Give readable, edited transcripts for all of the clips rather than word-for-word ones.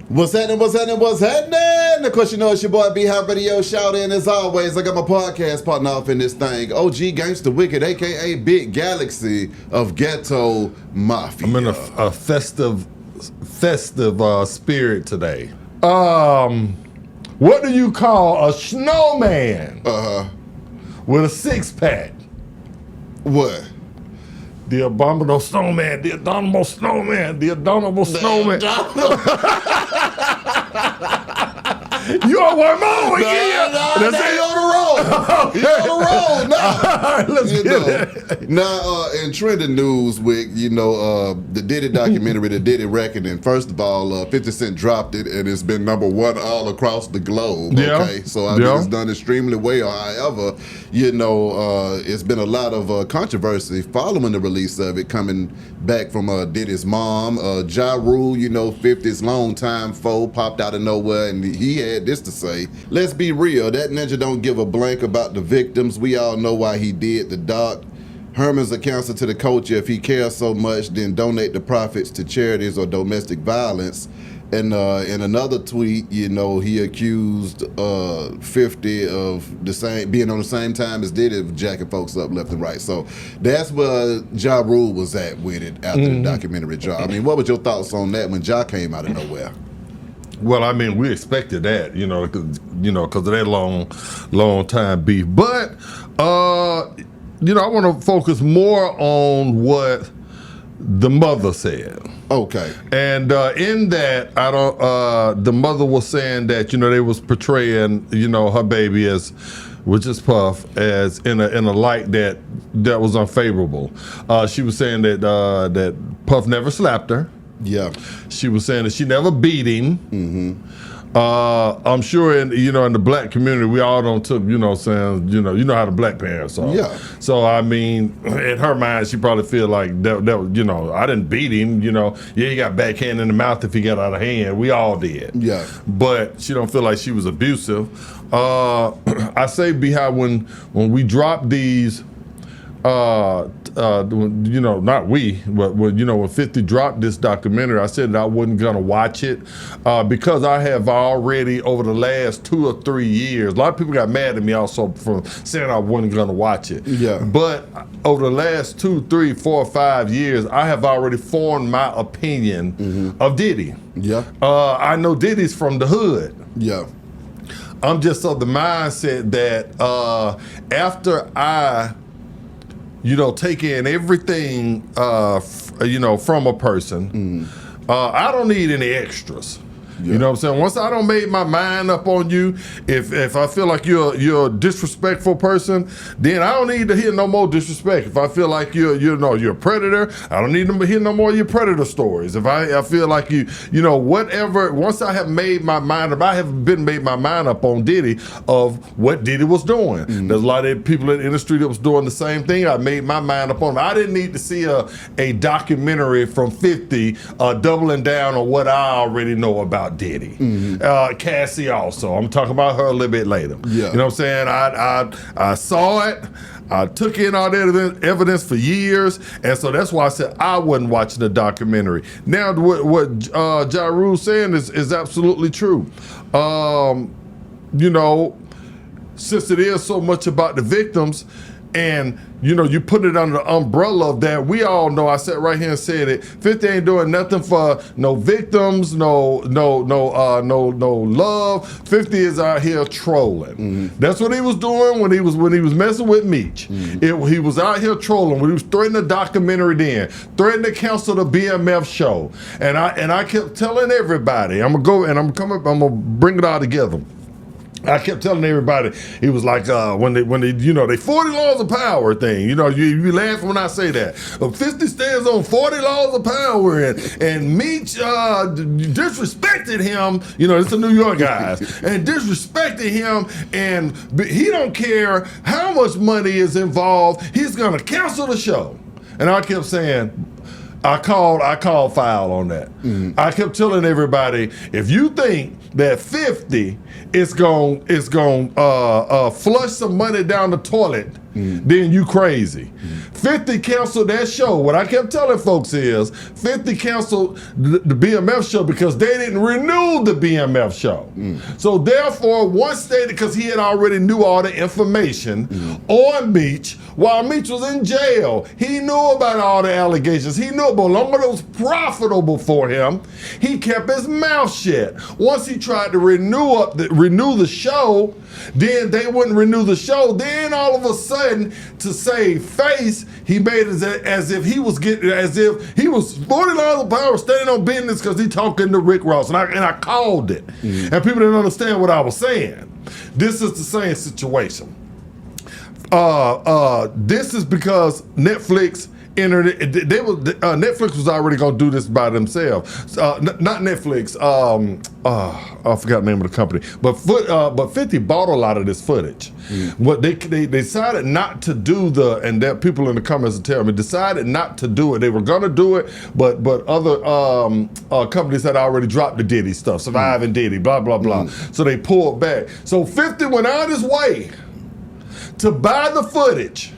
What's happening? What's happening? What's happening? Of course, you know it's your boy B-Hop Radio. Shout in as always. I got my podcast partner off in this thing. OG Gangsta Wicked, a.k.a. Big Galaxy of Ghetto Mafia. I'm in a festive spirit today. What do you call a snowman with a six-pack? What? The abominable snowman, the abominable snowman, the abominable snowman. You on one more? That's it. On the road. You on the road now. All right, let's get it. Now, in trending news, Wick, the Diddy documentary, The Diddy Reckoning. First of all, 50 Cent dropped it, and it's been #1 all across the globe. Okay, so I mean, it's done extremely well. However, it's been a lot of controversy following the release of it, coming back from Diddy's mom, Ja Rule. 50's longtime foe popped out of nowhere, and he had this to say: "Let's be real, that ninja don't give a blank about the victims. We all know why he did the doc. Herman's a counselor to the culture. If he cares so much, then donate the profits to charities or domestic violence." And in another tweet, he accused 50 of being on the same time as Diddy, jacking folks up left and right. So that's where Ja Rule was at with it after the documentary dropped. I mean, what was your thoughts on that when Ja came out of nowhere? Well, I mean, we expected that, because of that long time beef. But, I want to focus more on what the mother said. Okay. And in that, the mother was saying that, they was portraying, her baby as, which is Puff, as in a light that was unfavorable. She was saying that Puff never slapped her. Yeah. She was saying that she never beat him. Mm-hmm. I'm sure in the black community we all don't took, you know how the black parents are. Yeah. So I mean, in her mind, she probably feel like that was, I didn't beat him. He got backhand in the mouth if he got out of hand. We all did. Yeah. But she don't feel like she was abusive. I say behind when we drop these. Not we, but when 50 dropped this documentary, I said that I wasn't gonna watch it because I have already over the last 2 or 3 years. A lot of people got mad at me also for saying I wasn't gonna watch it. Yeah. But over the last 2, 3, 4, 5 years, I have already formed my opinion of Diddy. Yeah. I know Diddy's from the hood. Yeah. I'm just of the mindset that after I take in everything, from a person. I don't need any extras. Yeah. You know what I'm saying? Once I don't made my mind up on you, if I feel like you're a disrespectful person, then I don't need to hear no more disrespect. If I feel like you're a predator, I don't need to hear no more of your predator stories. If I feel like whatever, once I have made my mind up, I have made my mind up on Diddy of what Diddy was doing. There's a lot of people in the industry that was doing the same thing. I made my mind up on them. I didn't need to see a documentary from 50 doubling down on what I already know about Diddy. Cassie also. I'm talking about her a little bit later. Yeah. You know what I'm saying? I saw it. I took in all that evidence for years, and so that's why I said I wasn't watching the documentary. Now, what Ja Rule's saying is absolutely true. Since it is so much about the victims, and you put it under the umbrella of that. We all know. I sat right here and said it. 50 ain't doing nothing for no victims, no love. 50 is out here trolling. That's what he was doing when he was messing with Meech. He was out here trolling when he was threatening the documentary, then threatening to cancel the BMF show. And I kept telling everybody, I'm gonna bring it all together. I kept telling everybody, it was like when they 40 laws of power thing. You laugh when I say that. 50 stands on 40 laws of power, and Meech disrespected him. It's the New York guys, and disrespected him, and he don't care how much money is involved. He's gonna cancel the show. And I kept saying, I called foul on that. I kept telling everybody, if you think that 50 is going flush some money down the toilet then you crazy. 50 canceled that show. What I kept telling folks is 50 canceled the BMF show because they didn't renew the BMF show. So therefore, once they, because he had already knew all the information on Meech, while Meech was in jail, he knew about all the allegations. He knew, but long as it was profitable for him, he kept his mouth shut. Once he tried to renew the show, then they wouldn't renew the show. Then all of a sudden, to save face, he made it as if he was $40 a power standing on business because he talking to Rick Ross, and I called it, and people didn't understand what I was saying. This is the same situation. This is because Netflix entered it. Netflix was already going to do this by themselves. Not Netflix. I forgot the name of the company. But 50 bought a lot of this footage. What they decided not to do and that people in the comments are telling me, decided not to do it. They were going to do it, but other companies had already dropped the Diddy stuff, Surviving Diddy, blah, blah, blah. So they pulled back. So 50 went out his way to buy the footage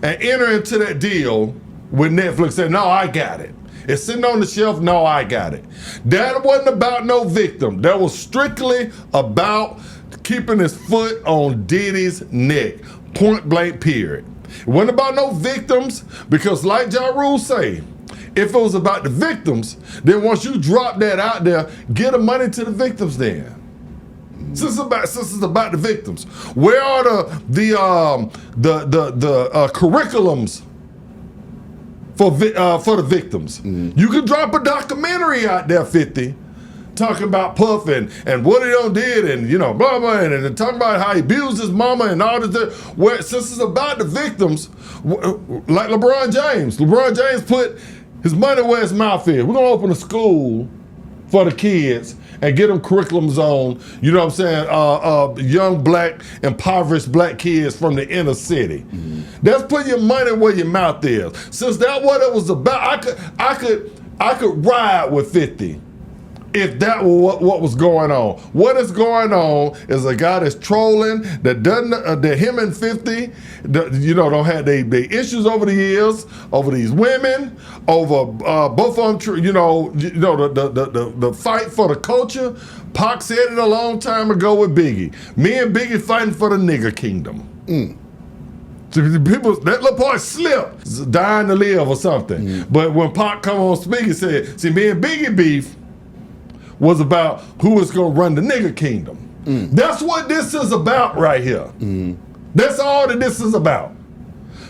and enter into that deal with Netflix. Said, no, I got it. It's sitting on the shelf. No, I got it. That wasn't about no victim. That was strictly about keeping his foot on Diddy's neck. Point blank, period. It wasn't about no victims because like Ja Rule say, if it was about the victims, then once you drop that out there, get the money to the victims then. Since it's about the victims, where are the curriculums for the victims? You could drop a documentary out there, 50, talking about Puff and what he done did, and blah blah, and talking about how he abused his mama and all this. Where since it's about the victims, like LeBron James put his money where his mouth is. We're gonna open a school for the kids and get them curriculums on, you know what I'm saying, young black, impoverished black kids from the inner city. That's putting your money where your mouth is. Since that's what it was about, I could ride with 50 if that were what was going on. What is going on is a guy that's trolling, that doesn't, that him and 50, don't have they issues over the years, over these women, over both of them, the fight for the culture. Pac said it a long time ago with Biggie. Me and Biggie fighting for the nigger kingdom. So people, that little boy slipped, dying to live or something. But when Pac come on speak, he said, see, me and Biggie beef was about who is going to run the nigger kingdom. That's what this is about right here. That's all that this is about.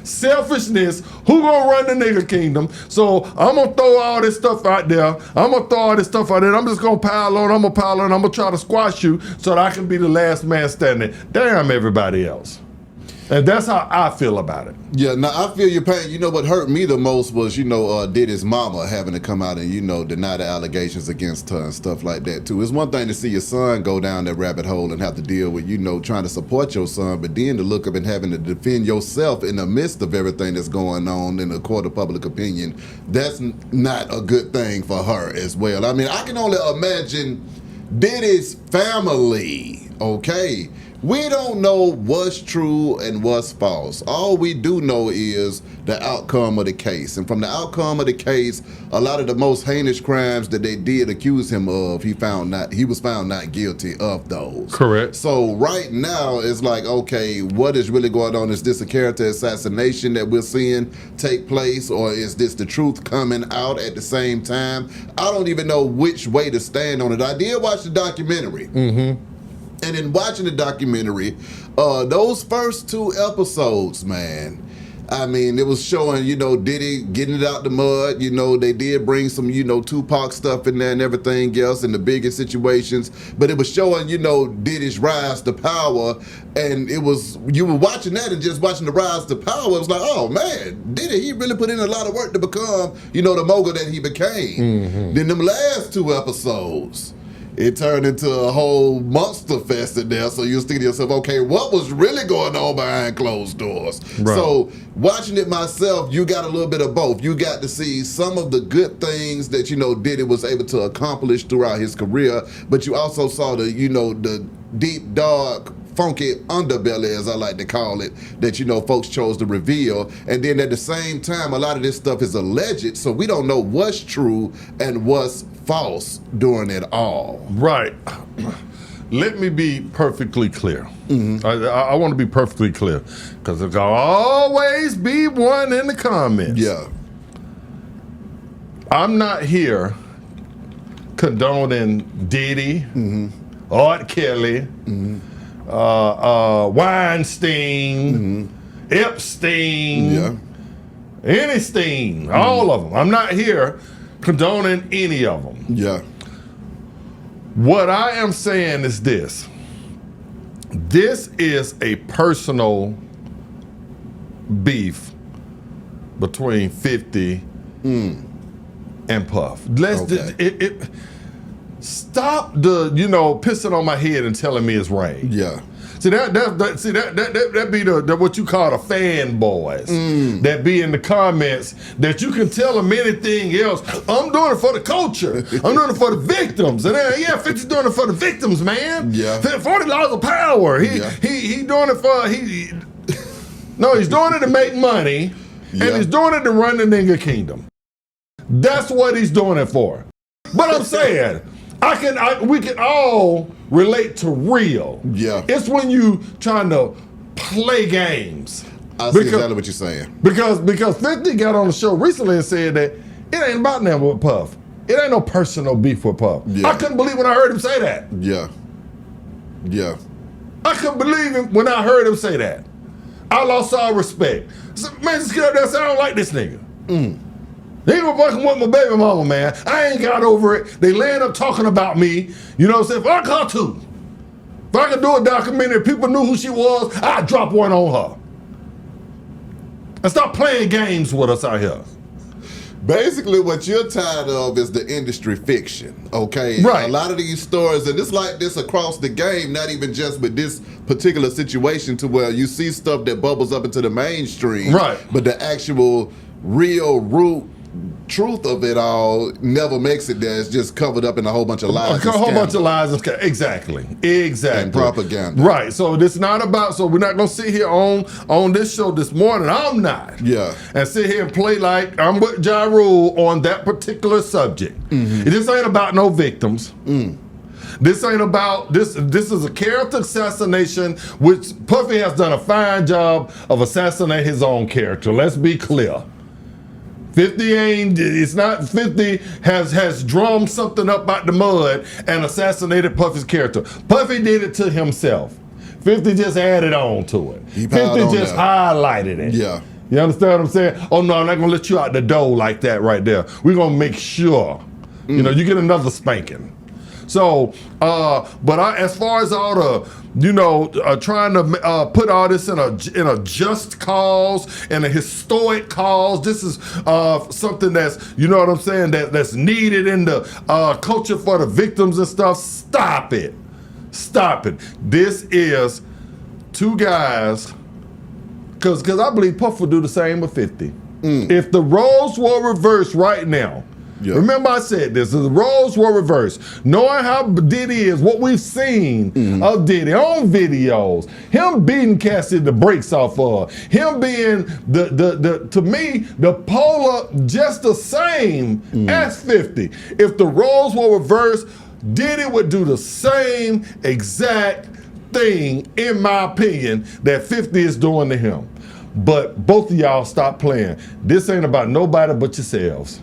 Selfishness, who gonna run the nigger kingdom? So I'm gonna throw all this stuff out there. I'm just gonna pile on, I'm gonna try to squash you so that I can be the last man standing. Damn everybody else. And that's how I feel about it. Yeah, now I feel your pain. What hurt me the most was, Diddy's mama having to come out and, deny the allegations against her and stuff like that, too. It's one thing to see your son go down that rabbit hole and have to deal with, trying to support your son, but then to look up and having to defend yourself in the midst of everything that's going on in the court of public opinion, that's not a good thing for her as well. I mean, I can only imagine Diddy's family, okay? We don't know what's true and what's false. All we do know is the outcome of the case. And from the outcome of the case, a lot of the most heinous crimes that they did accuse him of, he was found not guilty of those. Correct. So right now, it's like, okay, what is really going on? Is this a character assassination that we're seeing take place? Or is this the truth coming out at the same time? I don't even know which way to stand on it. I did watch the documentary. And in watching the documentary, those first 2 episodes, man, I mean, it was showing, Diddy getting it out the mud. They did bring some, Tupac stuff in there and everything else in the biggest situations. But it was showing, Diddy's rise to power. And it was, you were watching that and just watching the rise to power. It was like, oh, man, Diddy, he really put in a lot of work to become, the mogul that he became. Then them last 2 episodes, it turned into a whole monster fest in there. So you're thinking to yourself, okay, what was really going on behind closed doors? Right. So watching it myself, you got a little bit of both. You got to see some of the good things that, Diddy was able to accomplish throughout his career, but you also saw the, the deep, dark funky underbelly, as I like to call it, that, you know, folks chose to reveal. And then at the same time, a lot of this stuff is alleged, so we don't know what's true and what's false during it all. Right. Let me be perfectly clear. I want to be perfectly clear, because there'll always be one in the comments. Yeah. I'm not here condoning Diddy, Art Kelly, Weinstein, Epstein, any Steen, all of them. I'm not here condoning any of them. Yeah. What I am saying is this. This is a personal beef between 50 and Puff. Stop the, you know, pissing on my head and telling me it's rain. Yeah. See that be the what you call the fanboys that be in the comments that you can tell them anything else. I'm doing it for the culture. I'm doing it for the victims. And then, yeah, 50's doing it for the victims, man. Yeah. 40 laws of power. He doing it for no, he's doing it to make money, and he's doing it to run the nigga kingdom. That's what he's doing it for. But I'm saying, we can all relate to real. Yeah. It's when you trying to play games. I see exactly what you're saying. Because 50 got on the show recently and said that it ain't about nothing with Puff. It ain't no personal beef with Puff. Yeah. I couldn't believe when I heard him say that. Yeah. Yeah. I couldn't believe him when I heard him say that. I lost all respect. So, man, just get up there and say, I don't like this nigga. They ain't gonna fucking want my baby mama, man. I ain't got over it. They laying up talking about me. You know what I'm saying? If I caught two, if I could do a documentary, people knew who she was, I'd drop one on her. And stop playing games with us out here. Basically, what you're tired of is the industry fiction, okay? Right. A lot of these stories, and it's like this across the game, not even just with this particular situation, to where you see stuff that bubbles up into the mainstream. Right. But the actual real root truth of it all never makes it there. It's just covered up in a whole bunch of lies. A whole bunch of lies. Exactly. And propaganda. Right. So it's not about, so we're not going to sit here on this show this morning. I'm not. Yeah. And sit here and play like I'm with Ja Rule on that particular subject. This ain't about no victims. This ain't about, this is a character assassination, which Puffy has done a fine job of assassinating his own character. Let's be clear. 50 ain't, it's not 50 has drummed something up out the mud and assassinated Puffy's character. Puffy did it to himself. 50 just added on to it. 50 just highlighted it. Yeah. You understand what I'm saying? Oh no, I'm not gonna let you out the door like that right there. We're gonna make sure, you know, you get another spanking. So, but as far as all the, you know, trying to put all this in a just cause and a historic cause, this is something that's, you know what I'm saying, that's needed in the culture for the victims and stuff. Stop it. Stop it. This is two guys, because I believe Puff would do the same with 50. If the roles were reversed right now, remember I said this, the roles were reversed. Knowing how Diddy is, what we've seen of Diddy on videos, him beating Cassie the brakes off of, him being to me, the polar just the same as 50. If the roles were reversed, Diddy would do the same exact thing, in my opinion, that 50 is doing to him. But both of y'all stop playing. This ain't about nobody but yourselves.